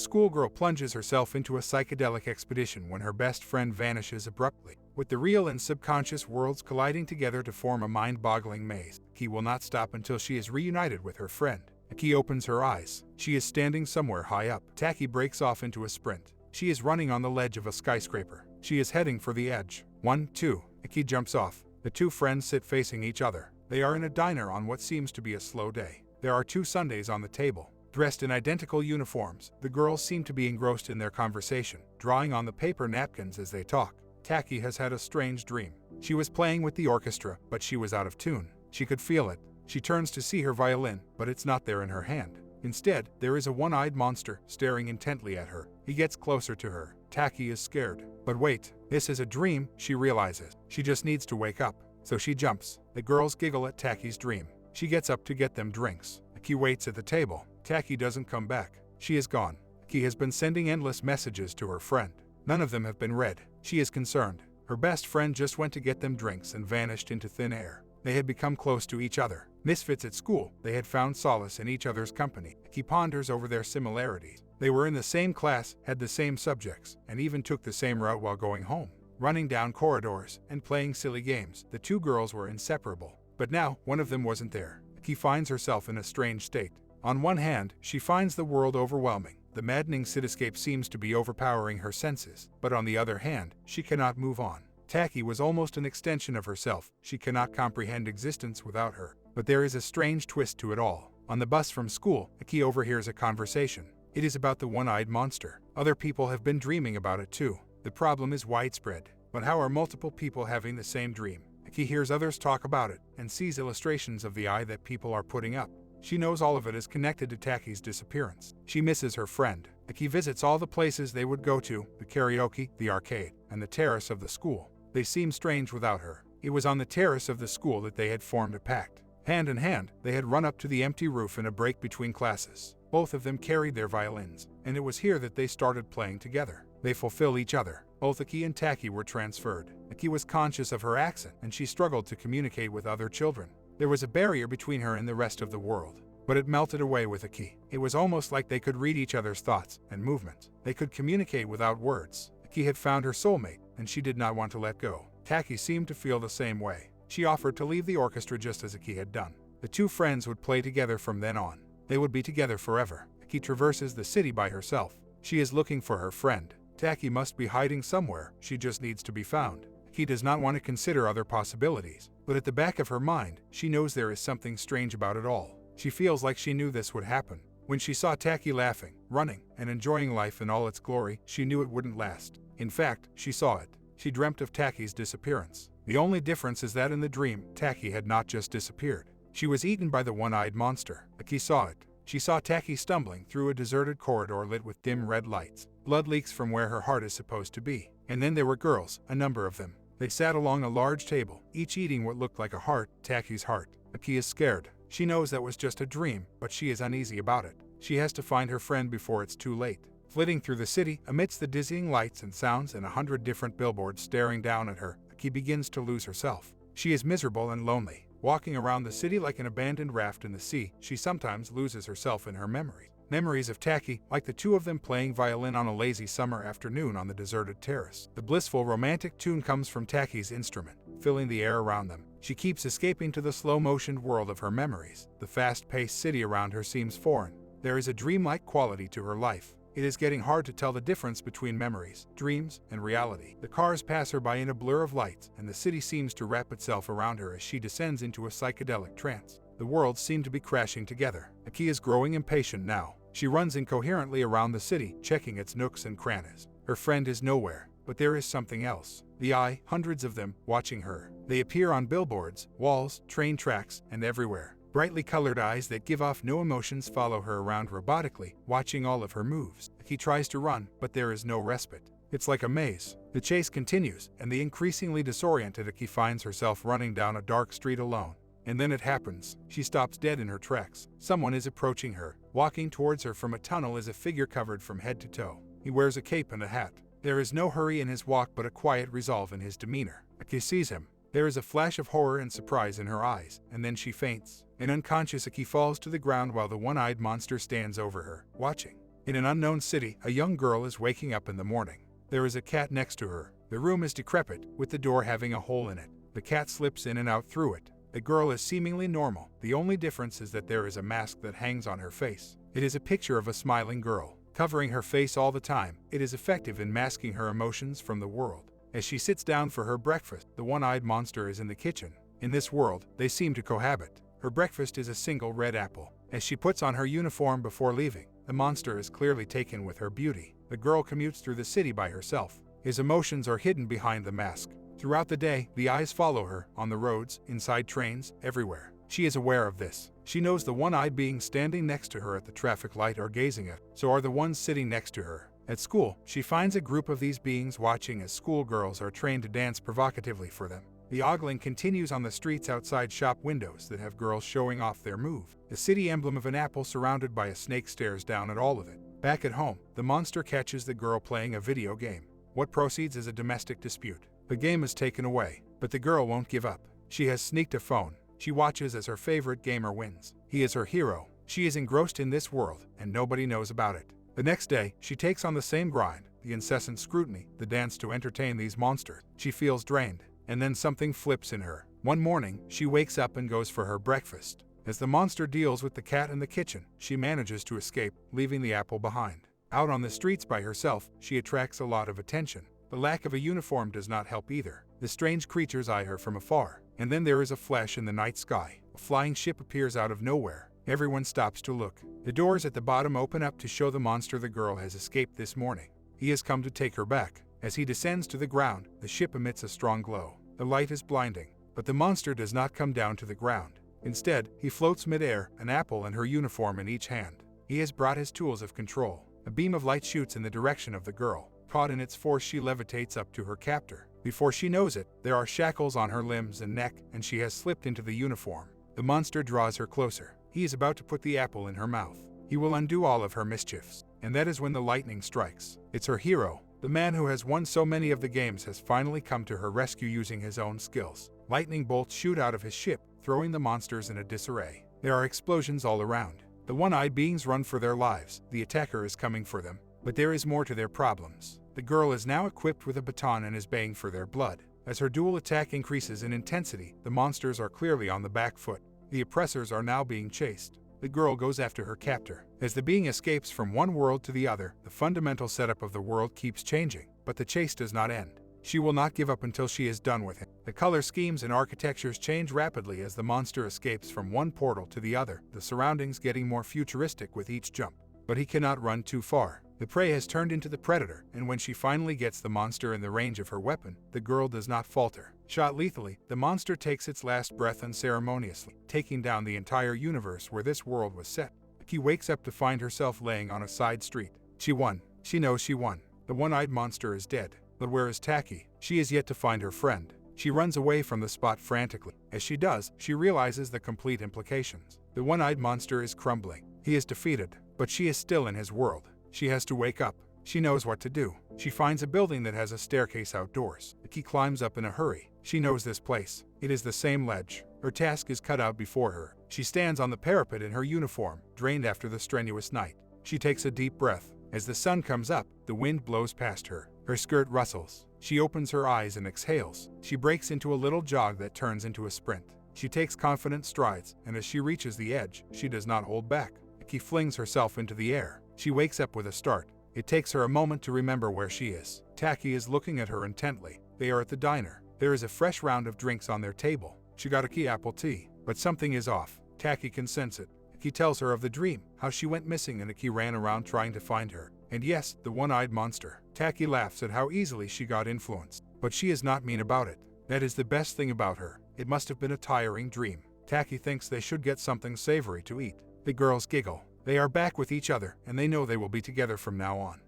schoolgirl plunges herself into a psychedelic expedition when her best friend vanishes abruptly. With the real and subconscious worlds colliding together to form a mind-boggling maze, Tacky will not stop until she is reunited with her friend. Tacky opens her eyes. She is standing somewhere high up. Tacky breaks off into a sprint. She is running on the ledge of a skyscraper. She is heading for the edge. 1, 2. Tacky jumps off. The two friends sit facing each other. They are in a diner on what seems to be a slow day. There are 2 sundaes on the table. Dressed in identical uniforms, the girls seem to be engrossed in their conversation, drawing on the paper napkins as they talk. Tacky has had a strange dream. She was playing with the orchestra, but she was out of tune. She could feel it. She turns to see her violin, but it's not there in her hand. Instead, there is a one-eyed monster staring intently at her. He gets closer to her. Tacky is scared. But wait, this is a dream, she realizes. She just needs to wake up. So she jumps. The girls giggle at Tacky's dream. She gets up to get them drinks. Tacky waits at the table. Tacky doesn't come back. She is gone. Tacky has been sending endless messages to her friend. None of them have been read. She is concerned. Her best friend just went to get them drinks and vanished into thin air. They had become close to each other. Misfits at school, they had found solace in each other's company. Tacky ponders over their similarities. They were in the same class, had the same subjects, and even took the same route while going home. Running down corridors and playing silly games, the 2 girls were inseparable. But now, one of them wasn't there. Tacky finds herself in a strange state. On one hand, she finds the world overwhelming. The maddening cityscape seems to be overpowering her senses. But on the other hand, she cannot move on. Tacky was almost an extension of herself. She cannot comprehend existence without her. But there is a strange twist to it all. On the bus from school, Tacky overhears a conversation. It is about the one-eyed monster. Other people have been dreaming about it too. The problem is widespread. But how are multiple people having the same dream? Tacky hears others talk about it and sees illustrations of the eye that people are putting up. She knows all of it is connected to Tacky's disappearance. She misses her friend. Tacky visits all the places they would go to, the karaoke, the arcade, and the terrace of the school. They seem strange without her. It was on the terrace of the school that they had formed a pact. Hand in hand, they had run up to the empty roof in a break between classes. Both of them carried their violins, and it was here that they started playing together. They fulfill each other. Both Tacky and Tacky were transferred. Tacky was conscious of her accent, and she struggled to communicate with other children. There was a barrier between her and the rest of the world, but it melted away with Tacky. It was almost like they could read each other's thoughts and movements. They could communicate without words. Tacky had found her soulmate, and she did not want to let go. Tacky seemed to feel the same way. She offered to leave the orchestra just as Tacky had done. The 2 friends would play together from then on. They would be together forever. Tacky traverses the city by herself. She is looking for her friend. Tacky must be hiding somewhere. She just needs to be found. Tacky does not want to consider other possibilities, but at the back of her mind, she knows there is something strange about it all. She feels like she knew this would happen. When she saw Tacky laughing, running, and enjoying life in all its glory, she knew it wouldn't last. In fact, she saw it. She dreamt of Tacky's disappearance. The only difference is that in the dream, Tacky had not just disappeared. She was eaten by the one-eyed monster. Tacky saw it. She saw Tacky stumbling through a deserted corridor lit with dim red lights. Blood leaks from where her heart is supposed to be. And then there were girls, a number of them. They sat along a large table, each eating what looked like a heart, Tacky's heart. Tacky is scared. She knows that was just a dream, but she is uneasy about it. She has to find her friend before it's too late. Flitting through the city, amidst the dizzying lights and sounds and 100 different billboards staring down at her, Tacky begins to lose herself. She is miserable and lonely. Walking around the city like an abandoned raft in the sea, she sometimes loses herself in her memories. Memories of Tacky, like the 2 of them playing violin on a lazy summer afternoon on the deserted terrace. The blissful romantic tune comes from Tacky's instrument, filling the air around them. She keeps escaping to the slow-motioned world of her memories. The fast-paced city around her seems foreign. There is a dreamlike quality to her life. It is getting hard to tell the difference between memories, dreams, and reality. The cars pass her by in a blur of lights, and the city seems to wrap itself around her as she descends into a psychedelic trance. The worlds seem to be crashing together. Tacky is growing impatient now. She runs incoherently around the city, checking its nooks and crannies. Her friend is nowhere, but there is something else. The eye, hundreds of them, watching her. They appear on billboards, walls, train tracks, and everywhere. Brightly colored eyes that give off no emotions follow her around robotically, watching all of her moves. He tries to run, but there is no respite. It's like a maze. The chase continues, and the increasingly disoriented Tacky finds herself running down a dark street alone. And then it happens. She stops dead in her tracks. Someone is approaching her. Walking towards her from a tunnel is a figure covered from head to toe. He wears a cape and a hat. There is no hurry in his walk but a quiet resolve in his demeanor. Tacky sees him. There is a flash of horror and surprise in her eyes, and then she faints. An unconscious Tacky falls to the ground while the one-eyed monster stands over her, watching. In an unknown city, a young girl is waking up in the morning. There is a cat next to her. The room is decrepit, with the door having a hole in it. The cat slips in and out through it. The girl is seemingly normal. The only difference is that there is a mask that hangs on her face. It is a picture of a smiling girl, covering her face all the time. It is effective in masking her emotions from the world. As she sits down for her breakfast, the one-eyed monster is in the kitchen. In this world, they seem to cohabit. Her breakfast is a single red apple. As she puts on her uniform before leaving, the monster is clearly taken with her beauty. The girl commutes through the city by herself. His emotions are hidden behind the mask. Throughout the day, the eyes follow her, on the roads, inside trains, everywhere. She is aware of this. She knows the one-eyed beings standing next to her at the traffic light are gazing at her, so are the ones sitting next to her. At school, she finds a group of these beings watching as schoolgirls are trained to dance provocatively for them. The ogling continues on the streets outside shop windows that have girls showing off their move. The city emblem of an apple surrounded by a snake stares down at all of it. Back at home, the monster catches the girl playing a video game. What proceeds is a domestic dispute. The game is taken away, but the girl won't give up. She has sneaked a phone. She watches as her favorite gamer wins. He is her hero. She is engrossed in this world, and nobody knows about it. The next day, she takes on the same grind, the incessant scrutiny, the dance to entertain these monsters. She feels drained, and then something flips in her. One morning, she wakes up and goes for her breakfast. As the monster deals with the cat in the kitchen, she manages to escape, leaving the apple behind. Out on the streets by herself, she attracts a lot of attention. The lack of a uniform does not help either. The strange creatures eye her from afar, and then there is a flash in the night sky. A flying ship appears out of nowhere. Everyone stops to look. The doors at the bottom open up to show the monster the girl has escaped this morning. He has come to take her back. As he descends to the ground, the ship emits a strong glow. The light is blinding, but the monster does not come down to the ground. Instead, he floats midair, an apple and her uniform in each hand. He has brought his tools of control. A beam of light shoots in the direction of the girl. Caught in its force, she levitates up to her captor. Before she knows it, there are shackles on her limbs and neck, and she has slipped into the uniform. The monster draws her closer. He is about to put the apple in her mouth. He will undo all of her mischiefs. And that is when the lightning strikes. It's her hero. The man who has won so many of the games has finally come to her rescue using his own skills. Lightning bolts shoot out of his ship, throwing the monsters in a disarray. There are explosions all around. The one-eyed beings run for their lives. The attacker is coming for them. But there is more to their problems. The girl is now equipped with a baton and is baying for their blood. As her dual attack increases in intensity, the monsters are clearly on the back foot. The oppressors are now being chased. The girl goes after her captor. As the being escapes from one world to the other, the fundamental setup of the world keeps changing, but the chase does not end. She will not give up until she is done with him. The color schemes and architectures change rapidly as the monster escapes from one portal to the other, the surroundings getting more futuristic with each jump. But he cannot run too far. The prey has turned into the predator, and when she finally gets the monster in the range of her weapon, the girl does not falter. Shot lethally, the monster takes its last breath unceremoniously, taking down the entire universe where this world was set. She wakes up to find herself laying on a side street. She won. She knows she won. The one-eyed monster is dead. But where is Tacky? She is yet to find her friend. She runs away from the spot frantically. As she does, she realizes the complete implications. The one-eyed monster is crumbling. He is defeated, but she is still in his world. She has to wake up. She knows what to do. She finds a building that has a staircase outdoors. Tacky climbs up in a hurry. She knows this place. It is the same ledge. Her task is cut out before her. She stands on the parapet in her uniform, drained after the strenuous night. She takes a deep breath. As the sun comes up, the wind blows past her. Her skirt rustles. She opens her eyes and exhales. She breaks into a little jog that turns into a sprint. She takes confident strides, and as she reaches the edge, she does not hold back. Tacky flings herself into the air. She wakes up with a start. It takes her a moment to remember where she is. Tacky is looking at her intently. They are at the diner. There is a fresh round of drinks on their table. She got a key apple tea, but something is off. Tacky can sense it. He tells her of the dream, how she went missing and Tacky ran around trying to find her. And yes, the one-eyed monster. Tacky laughs at how easily she got influenced. But she is not mean about it. That is the best thing about her. It must have been a tiring dream. Tacky thinks they should get something savory to eat. The girls giggle. They are back with each other, and they know they will be together from now on.